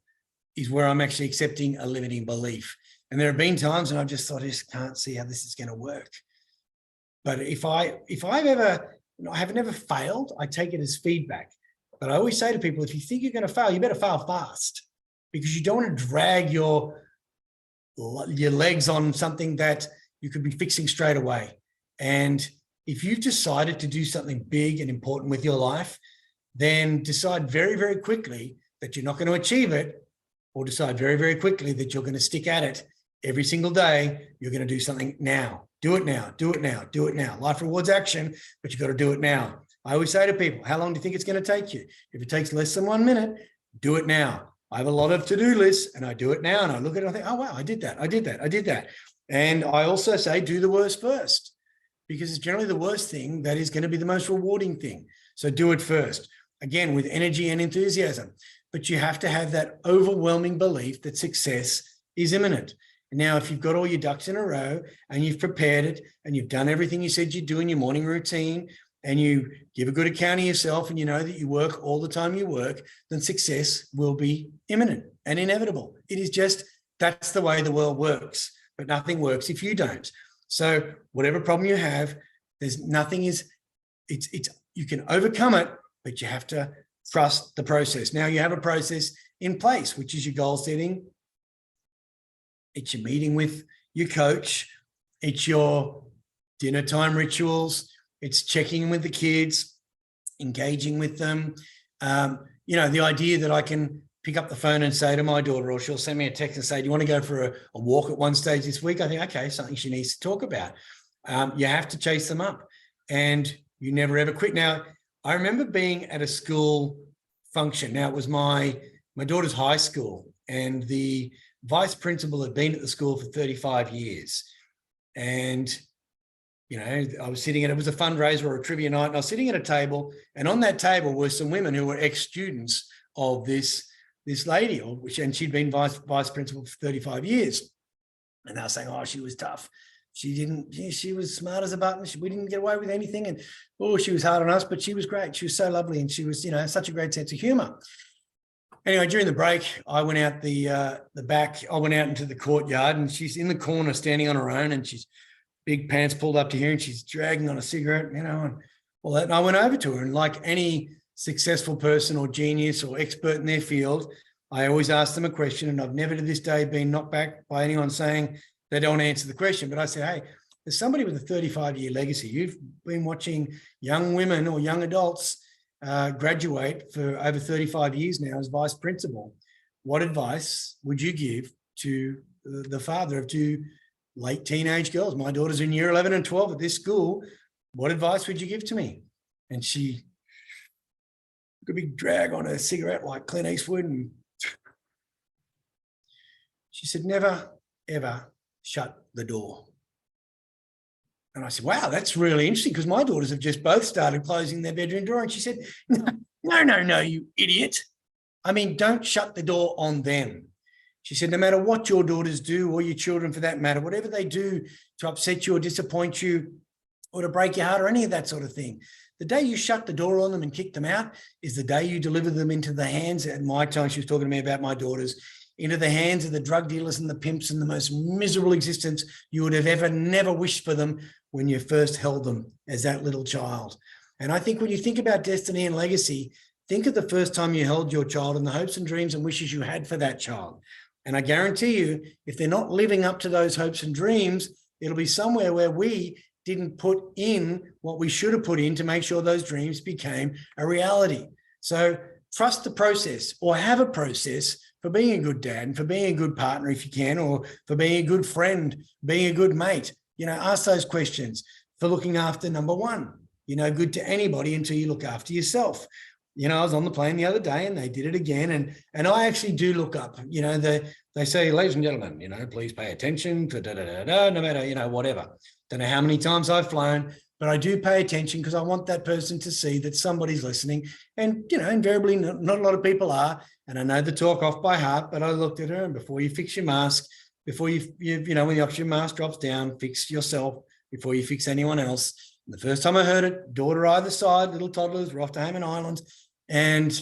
is where I'm actually accepting a limiting belief. And there have been times when I've just thought, I just can't see how this is going to work. But if I've ever, I have never failed, I take it as feedback. But I always say to people, if you think you're going to fail, you better fail fast, because you don't want to drag your legs on something that you could be fixing straight away. And if you've decided to do something big and important with your life, then decide very, very quickly that you're not going to achieve it, or decide very, very quickly that you're going to stick at it every single day. You're going to do something now. Do it now, do it now, do it now. Life rewards action, but you've got to do it now. I always say to people, how long do you think it's going to take you? If it takes less than 1 minute, do it now. I have a lot of to-do lists and I do it now, and I look at it and I think, oh, wow, I did that. And I also say, do the worst first, because it's generally the worst thing that is going to be the most rewarding thing. So do it first. Again, with energy and enthusiasm, but you have to have that overwhelming belief that success is imminent. Now, if you've got all your ducks in a row and you've prepared it and you've done everything you said you'd do in your morning routine, and you give a good account of yourself, and you know that you work all the time you work, then success will be imminent and inevitable. It is just, that's the way the world works, but nothing works if you don't. So whatever problem you have, There's nothing you can overcome it, but you have to trust the process. Now you have a process in place, which is your goal setting. It's your meeting with your coach. It's your dinner time rituals. It's checking in with the kids, engaging with them. The idea that I can pick up the phone and say to my daughter, or she'll send me a text and say, do you want to go for a walk at one stage this week? I think, okay, something she needs to talk about. You have to chase them up, and you never ever quit. Now, I remember being at a school function. Now, it was my daughter's high school, and the vice principal had been at the school for 35 years. And, I was sitting it was a fundraiser or a trivia night, and I was sitting at a table, and on that table were some women who were ex-students of this lady, and she'd been vice principal for 35 years. And they were saying, oh, she was tough. She was smart as a button. We didn't get away with anything. And, she was hard on us, but she was great. She was so lovely. And she was, such a great sense of humor. Anyway, during the break, I went out the back. I went out into the courtyard, and she's in the corner standing on her own, and she's big pants pulled up to here, and she's dragging on a cigarette, and all that. And I went over to her, and like any successful person or genius or expert in their field, I always ask them a question, and I've never to this day been knocked back by anyone saying they don't answer the question. But I say, hey, there's somebody with a 35-year legacy. You've been watching young women or young adults graduate for over 35 years now as vice principal. What advice would you give to the father of two late teenage girls? My daughter's in year 11 and 12 at this school. What advice would you give to me? And she took a big drag on a cigarette like Clint Eastwood, and she said, never, ever shut the door. And I said, wow, that's really interesting, because my daughters have just both started closing their bedroom door. And she said, no, you idiot. I mean, don't shut the door on them. She said, no matter what your daughters do, or your children for that matter, whatever they do to upset you or disappoint you or to break your heart or any of that sort of thing, the day you shut the door on them and kick them out is the day you deliver them into the hands, at my time, she was talking to me about my daughters, into the hands of the drug dealers and the pimps, and the most miserable existence you would have ever never wished for them when you first held them as that little child. And I think when you think about destiny and legacy, think of the first time you held your child and the hopes and dreams and wishes you had for that child. And I guarantee you, if they're not living up to those hopes and dreams, it'll be somewhere where we didn't put in what we should have put in to make sure those dreams became a reality. So trust the process, or have a process for being a good dad and for being a good partner if you can, or for being a good friend, being a good mate. Ask those questions for looking after number one. You're no good to anybody until you look after yourself. I was on the plane the other day, and they did it again. And I actually do look up, they say, ladies and gentlemen, please pay attention to no matter, whatever. Don't know how many times I've flown, but I do pay attention because I want that person to see that somebody's listening. And, invariably not a lot of people are. And I know the talk off by heart, but I looked at her, and before you fix your mask, before when the oxygen mask drops down, fix yourself before you fix anyone else. And the first time I heard it, daughter either side, little toddlers, we're off to Hayman Island. And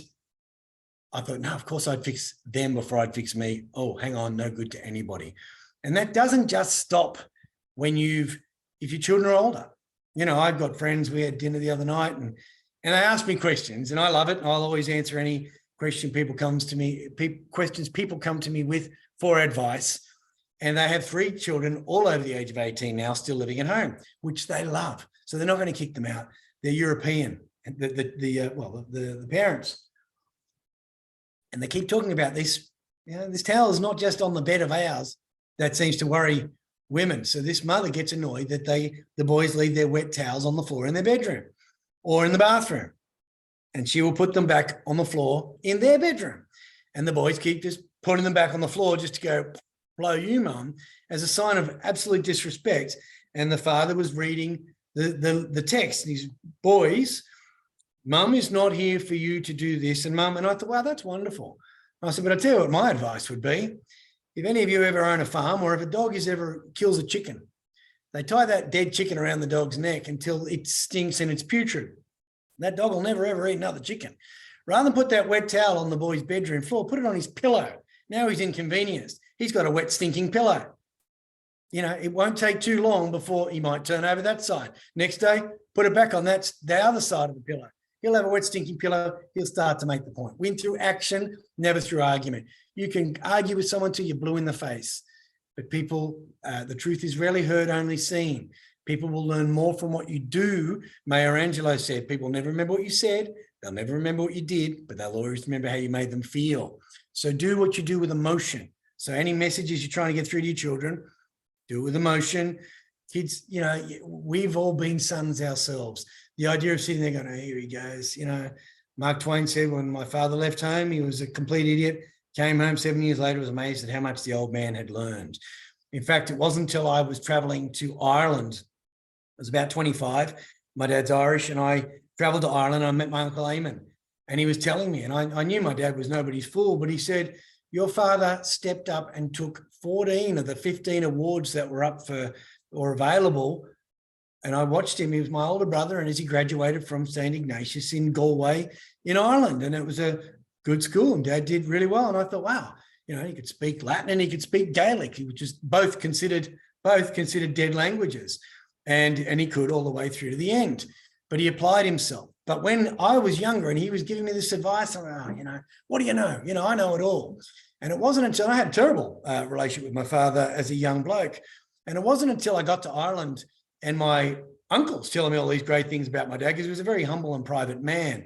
I thought, no, of course I'd fix them before I'd fix me. Oh, hang on, no good to anybody. And that doesn't just stop if your children are older. I've got friends, we had dinner the other night, and they asked me questions, and I love it. I'll always answer any question people come to me with for advice. And they have 3 children all over the age of 18 now, still living at home, which they love. So they're not going to kick them out. They're European, the parents. And they keep talking about this. This towel is not just on the bed of ours. That seems to worry women. So this mother gets annoyed that the boys leave their wet towels on the floor in their bedroom or in the bathroom. And she will put them back on the floor in their bedroom. And the boys keep just putting them back on the floor just to go, blow you, mum, as a sign of absolute disrespect. And the father was reading the text. These boys, mum is not here for you to do this. And mum, and I thought, wow, that's wonderful. I said, but I'll tell you what my advice would be. If any of you ever own a farm, or if a dog ever kills a chicken, they tie that dead chicken around the dog's neck until it stinks and it's putrid. That dog will never, ever eat another chicken. Rather than put that wet towel on the boy's bedroom floor, put it on his pillow. Now he's inconvenienced. He's got a wet, stinking pillow. it won't take too long before he might turn over that side. Next day, put it back on the other side of the pillow. He'll have a wet, stinking pillow. He'll start to make the point. Win through action, never through argument. You can argue with someone till you're blue in the face. But people, the truth is rarely heard, only seen. People will learn more from what you do. Maya Angelou said, people never remember what you said. They'll never remember what you did, but they'll always remember how you made them feel. So do what you do with emotion. So any messages you're trying to get through to your children, do it with emotion. Kids, we've all been sons ourselves. The idea of sitting there going, oh, here he goes. Mark Twain said when my father left home, he was a complete idiot. Came home 7 years later, was amazed at how much the old man had learned. In fact, it wasn't until I was traveling to Ireland. I was about 25. My dad's Irish, and I traveled to Ireland. And I met my Uncle Eamon, and he was telling me, and I knew my dad was nobody's fool, but he said, your father stepped up and took 14 of the 15 awards that were up for or available. And I watched him. He was my older brother, and as he graduated from St. Ignatius in Galway in Ireland, and it was a good school, and Dad did really well. And I thought, wow, he could speak Latin and he could speak Gaelic, which is both considered dead languages, and he could all the way through to the end. But he applied himself. But when I was younger and he was giving me this advice, I went, what do you know? I know it all. And it wasn't until I had a terrible relationship with my father as a young bloke. And it wasn't until I got to Ireland and my uncles telling me all these great things about my dad, because he was a very humble and private man.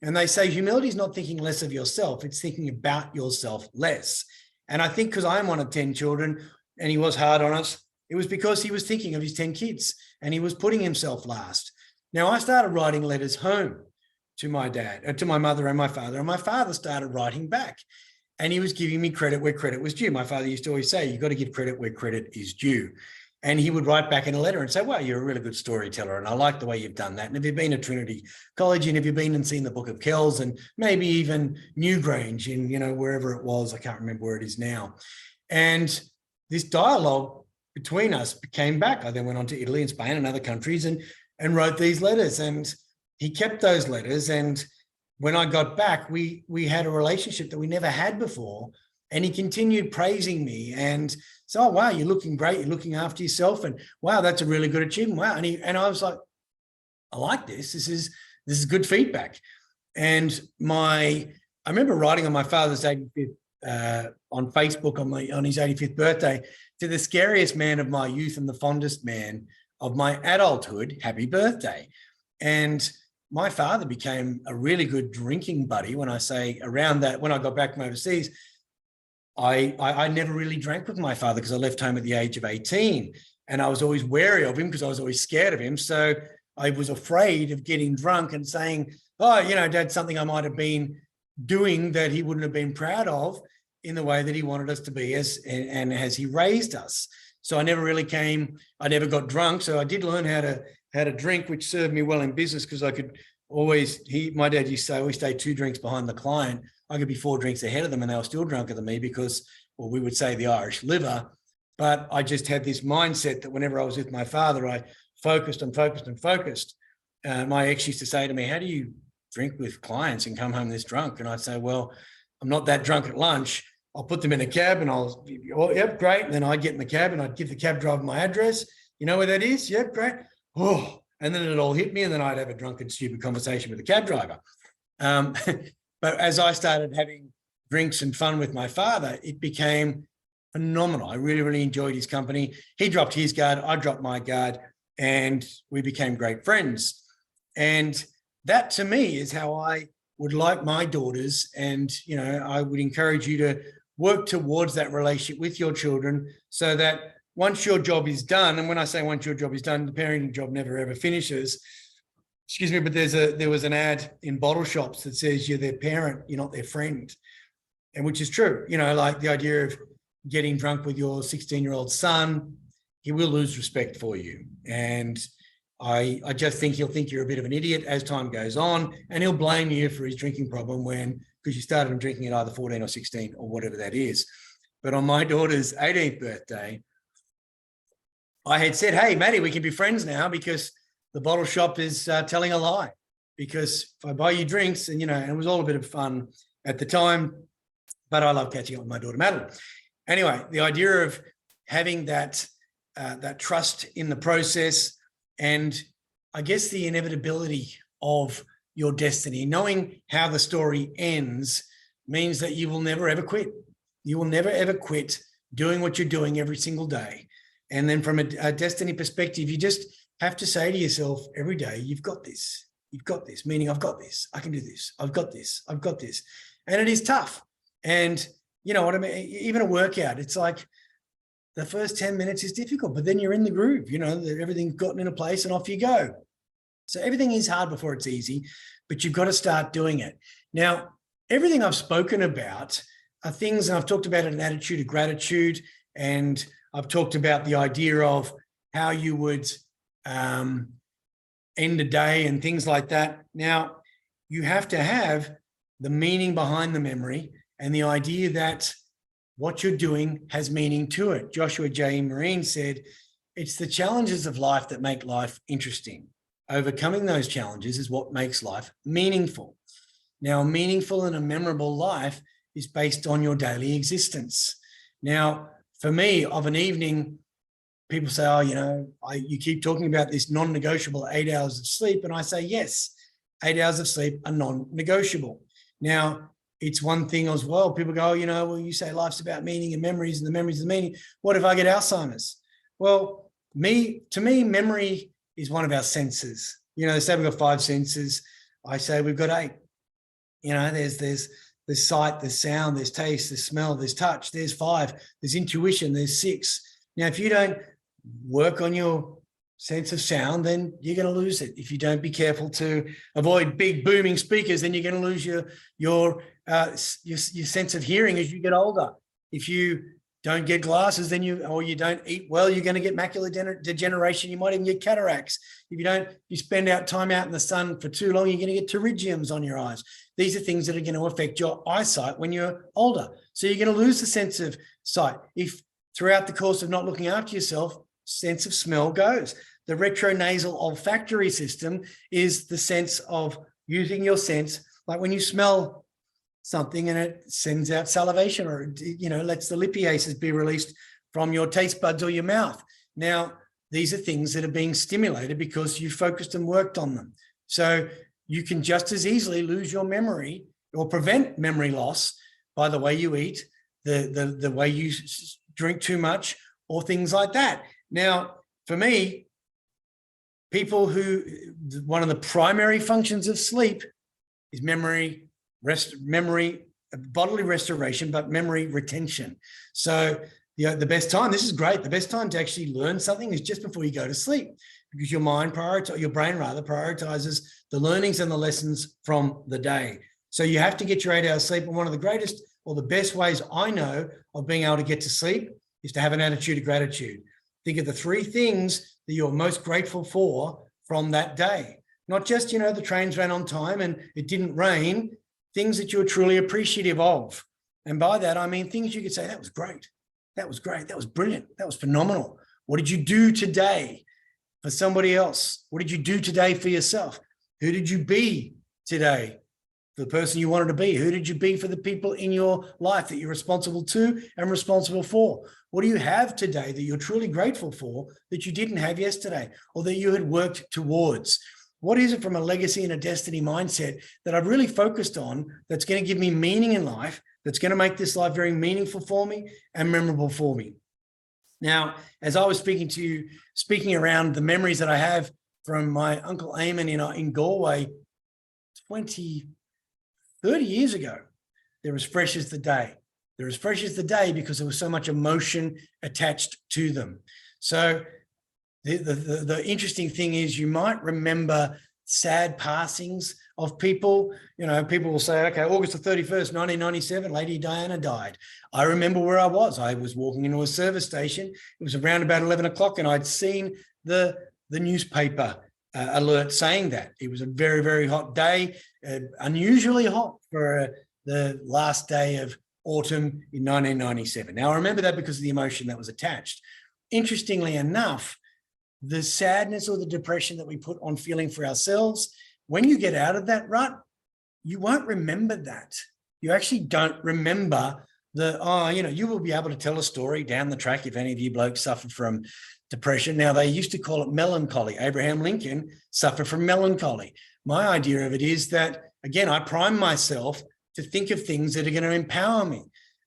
And they say humility is not thinking less of yourself, it's thinking about yourself less. And I think because I'm one of 10 children and he was hard on us, it was because he was thinking of his 10 kids and he was putting himself last. Now, I started writing letters home to my dad, to my mother and my father started writing back. And he was giving me credit where credit was due. My father used to always say, you've got to give credit where credit is due. And he would write back in a letter and say, well, you're a really good storyteller, and I like the way you've done that. And have you been to Trinity College, and have you been and seen the Book of Kells, and maybe even Newgrange in, wherever it was, I can't remember where it is now. And this dialogue between us came back. I then went on to Italy and Spain and other countries and wrote these letters, and he kept those letters. And when I got back, we had a relationship that we never had before. And he continued praising me and said, oh, wow, you're looking great. You're looking after yourself. And wow, that's a really good achievement. Wow. And I was like, I like this. This is good feedback. And I remember writing on my father's 85th, on Facebook on his 85th birthday, to the scariest man of my youth and the fondest man of my adulthood, happy birthday. And my father became a really good drinking buddy. When I say around that, when I got back from overseas, I never really drank with my father because I left home at the age of 18, and I was always wary of him because I was always scared of him. So I was afraid of getting drunk and saying, oh, Dad, something I might have been doing that he wouldn't have been proud of in the way that he wanted us to be as he raised us. So I never got drunk. So I did learn how to drink, which served me well in business because I could always, my dad used to say, always stay 2 drinks behind the client. I could be 4 drinks ahead of them and they were still drunker than me because, well, we would say the Irish liver. But I just had this mindset that whenever I was with my father, I focused and focused and focused. My ex used to say to me, how do you drink with clients and come home this drunk? And I'd say, well, I'm not that drunk at lunch. I'll put them in a cab and I'll, oh, yep, great. And then I'd get in the cab and I'd give the cab driver my address. You know where that is? Yep, great. Oh, and then it'd all hit me and then I'd have a drunken, stupid conversation with the cab driver. But as I started having drinks and fun with my father, it became phenomenal. I really, really enjoyed his company. He dropped his guard, I dropped my guard, and we became great friends. And that to me is how I would like my daughters. And, I would encourage you to work towards that relationship with your children so that once your job is done, and when I say once your job is done, the parenting job never ever finishes. Excuse me, but there was an ad in bottle shops that says you're their parent, you're not their friend, and which is true. Like the idea of getting drunk with your 16-year-old son, he will lose respect for you. And I just think he'll think you're a bit of an idiot as time goes on, and he'll blame you for his drinking problem because you started him drinking at either 14 or 16 or whatever that is. But on my daughter's 18th birthday, I had said, hey, Maddie, we can be friends now because the bottle shop is telling a lie. Because if I buy you drinks, and, and it was all a bit of fun at the time, but I love catching up with my daughter, Madeline. Anyway, the idea of having that that trust in the process, and I guess the inevitability of your destiny. Knowing how the story ends means that you will never ever quit. You will never ever quit doing what you're doing every single day. And then from a destiny perspective, you just have to say to yourself every day, you've got this. You've got this, meaning I've got this. I can do this. I've got this. I've got this. And it is tough. And you know what I mean? Even a workout, it's like the first 10 minutes is difficult, but then you're in the groove, you know, everything's gotten into place and off you go. So everything is hard before it's easy, but you've got to start doing it. Now, everything I've spoken about are things, and I've talked about an attitude of gratitude, and I've talked about the idea of how you would end a day and things like that. Now, you have to have the meaning behind the memory and the idea that what you're doing has meaning to it. Joshua J. Marine said, it's the challenges of life that make life interesting. Overcoming those challenges is what makes life meaningful. Now, a meaningful and a memorable life is based on your daily existence. Now, for me, of an evening, people say, oh, you know, you keep talking about this non-negotiable 8 hours of sleep. And I say, yes, 8 hours of sleep are non-negotiable. Now, it's one thing as well. People go, oh, you know, well, you say life's about meaning and memories, and the memories are meaning. What if I get Alzheimer's? Well, to me, memory is one of our senses. You know, they say we've got 5 senses. I say we've got 8. You know, there's sight, there's sound, there's taste, there's smell, there's touch, there's 5, there's intuition, there's 6. Now, if you don't work on your sense of sound, then you're going to lose it. If you don't be careful to avoid big booming speakers, then you're going to lose your sense of hearing as you get older. If you don't get glasses, then you don't eat well, you're going to get macular degeneration. You might even get cataracts. If you spend time out in the sun for too long, you're going to get pterygiums on your eyes. These are things that are going to affect your eyesight when you're older. So you're going to lose the sense of sight. If throughout the course of not looking after yourself, sense of smell goes. The retronasal olfactory system is the sense of using your sense, like when you smell something and it sends out salivation, or, you know, lets the lipiases be released from your taste buds or your mouth. Now, these are things that are being stimulated because you focused and worked on them. So you can just as easily lose your memory or prevent memory loss by the way you eat, the way you drink too much, or things like that. Now, for me, one of the primary functions of sleep is memory, bodily restoration, but memory retention. So the best time, this is great, the best time to actually learn something is just before you go to sleep, because your brain prioritizes the learnings and the lessons from the day. So you have to get your 8 hours sleep. And one of the greatest or the best ways I know of being able to get to sleep is to have an attitude of gratitude. Think of the 3 things that you're most grateful for from that day. Not just, you know, the trains ran on time and it didn't rain, things that you're truly appreciative of. And by that, I mean things you could say, that was great. That was great. That was brilliant. That was phenomenal. What did you do today for somebody else? What did you do today for yourself? Who did you be today for the person you wanted to be? Who did you be for the people in your life that you're responsible to and responsible for? What do you have today that you're truly grateful for that you didn't have yesterday or that you had worked towards? What is it from a legacy and a destiny mindset that I've really focused on that's going to give me meaning in life, that's going to make this life very meaningful for me and memorable for me? Now, as I was speaking around the memories that I have from my Uncle Eamon in Galway 30 years ago, they're as fresh as the day. They're as fresh as the day because there was so much emotion attached to them. So the interesting thing is you might remember sad passings of people. You know, people will say, okay, August the 31st, 1997, Lady Diana died. I remember where I was. I was walking into a service station. It was around about 11 o'clock and I'd seen the newspaper alert saying that. It was a very, very hot day, unusually hot for the last day of autumn in 1997. Now, I remember that because of the emotion that was attached. Interestingly enough, the sadness or the depression that we put on feeling for ourselves, when you get out of that rut, you won't remember that. You actually don't remember you will be able to tell a story down the track if any of you blokes suffer from depression. Now, they used to call it melancholy. Abraham Lincoln suffered from melancholy. My idea of it is that, again, I prime myself to think of things that are going to empower me.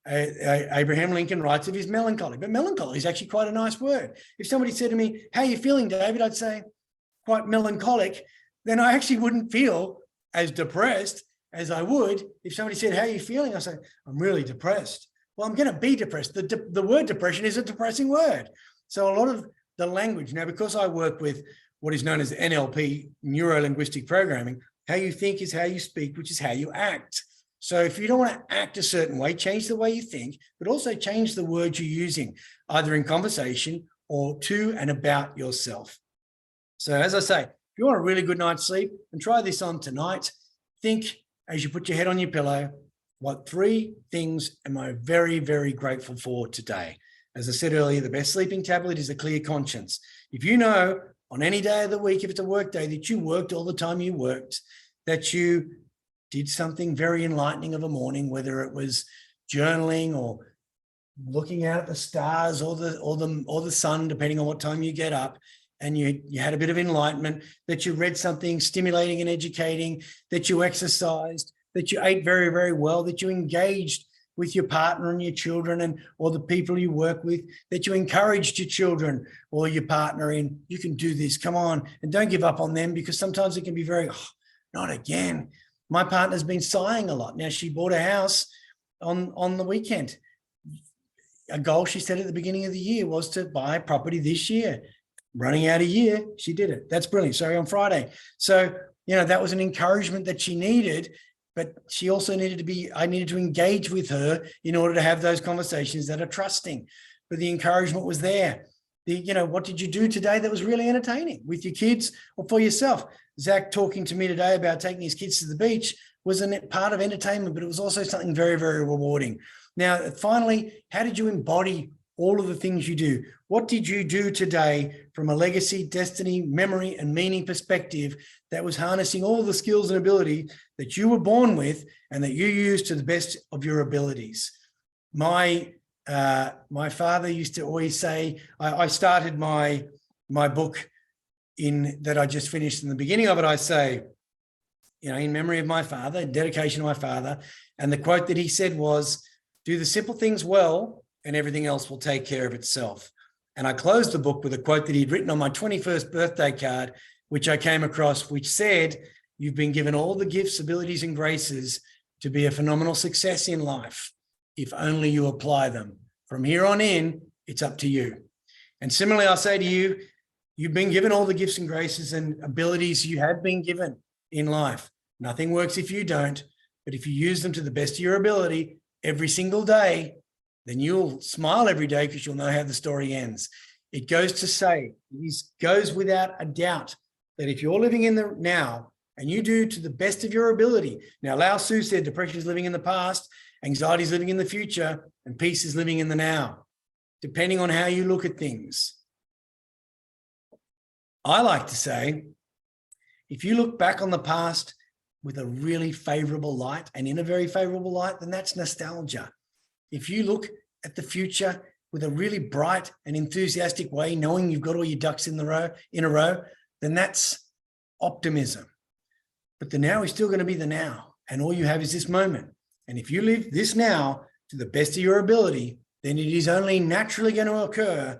Abraham Lincoln writes of his melancholy, but melancholy is actually quite a nice word. If somebody said to me, how are you feeling, David? I'd say, quite melancholic. Then I actually wouldn't feel as depressed as I would if somebody said, how are you feeling? I say, I'm really depressed. Well, I'm going to be depressed. The word depression is a depressing word. So a lot of the language, now, because I work with what is known as NLP, neuro-linguistic programming, how you think is how you speak, which is how you act. So if you don't want to act a certain way, change the way you think, but also change the words you're using, either in conversation or to and about yourself. So as I say, if you want a really good night's sleep, and try this on tonight, think as you put your head on your pillow, what 3 things am I very, very grateful for today? As I said earlier, the best sleeping tablet is a clear conscience. If you know on any day of the week, if it's a work day, that you worked all the time you worked, that you did something very enlightening of a morning, whether it was journaling or looking out at the stars or the sun, depending on what time you get up, and you had a bit of enlightenment, that you read something stimulating and educating, that you exercised, that you ate very, very well, that you engaged with your partner and your children and or the people you work with, that you encouraged your children or your partner in, you can do this, come on, and don't give up on them, because sometimes it can be very, not again. My partner's been sighing a lot. Now, she bought a house on the weekend. A goal she set at the beginning of the year was to buy a property this year. Running out a year, she did it. That's brilliant. Sorry, on Friday. So, that was an encouragement that she needed, but she also I needed to engage with her in order to have those conversations that are trusting. But the encouragement was there. What did you do today that was really entertaining with your kids or for yourself? Zach talking to me today about taking his kids to the beach was a part of entertainment, but it was also something very, very rewarding. Now, finally, how did you embody all of the things you do? What did you do today from a legacy, destiny, memory, and meaning perspective that was harnessing all the skills and ability that you were born with and that you used to the best of your abilities? My father used to always say, I started my book that I just finished. In the beginning of it, I say, in memory of my father, dedication to my father. And the quote that he said was, do the simple things well and everything else will take care of itself. And I closed the book with a quote that he'd written on my 21st birthday card, which I came across, which said, you've been given all the gifts, abilities, and graces to be a phenomenal success in life, if only you apply them. From here on in, it's up to you. And similarly, I'll say to you, you've been given all the gifts and graces and abilities you have been given in life. Nothing works if you don't, but if you use them to the best of your ability every single day, then you'll smile every day because you'll know how the story ends. It goes to say, it goes without a doubt that if you're living in the now and you do to the best of your ability. Now, Lao Tzu said depression is living in the past, anxiety is living in the future, and peace is living in the now, depending on how you look at things. I like to say, if you look back on the past with a really favorable light and in a very favorable light, then that's nostalgia. If you look at the future with a really bright and enthusiastic way, knowing you've got all your ducks in a row, then that's optimism. But the now is still going to be the now, and all you have is this moment. And if you live this now to the best of your ability, then it is only naturally going to occur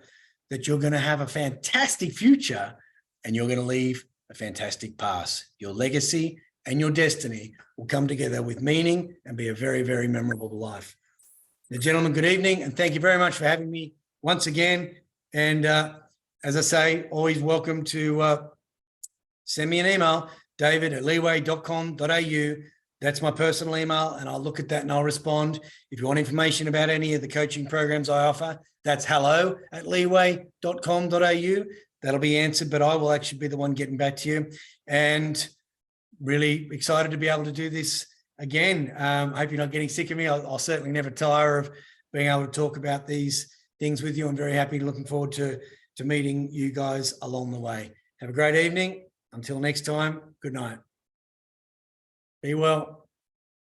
that you're going to have a fantastic future and you're going to leave a fantastic past. Your legacy and your destiny will come together with meaning and be a very, very memorable life. Now, gentlemen, good evening, and thank you very much for having me once again. And as I say, always welcome to send me an email, david@leeway.com.au. That's my personal email, and I'll look at that and I'll respond. If you want information about any of the coaching programs I offer, that's hello@leeway.com.au. That'll be answered, but I will actually be the one getting back to you. And really excited to be able to do this again. Hope you're not getting sick of me. I'll certainly never tire of being able to talk about these things with you. I'm very happy, looking forward to meeting you guys along the way. Have a great evening. Until next time, good night. Be well.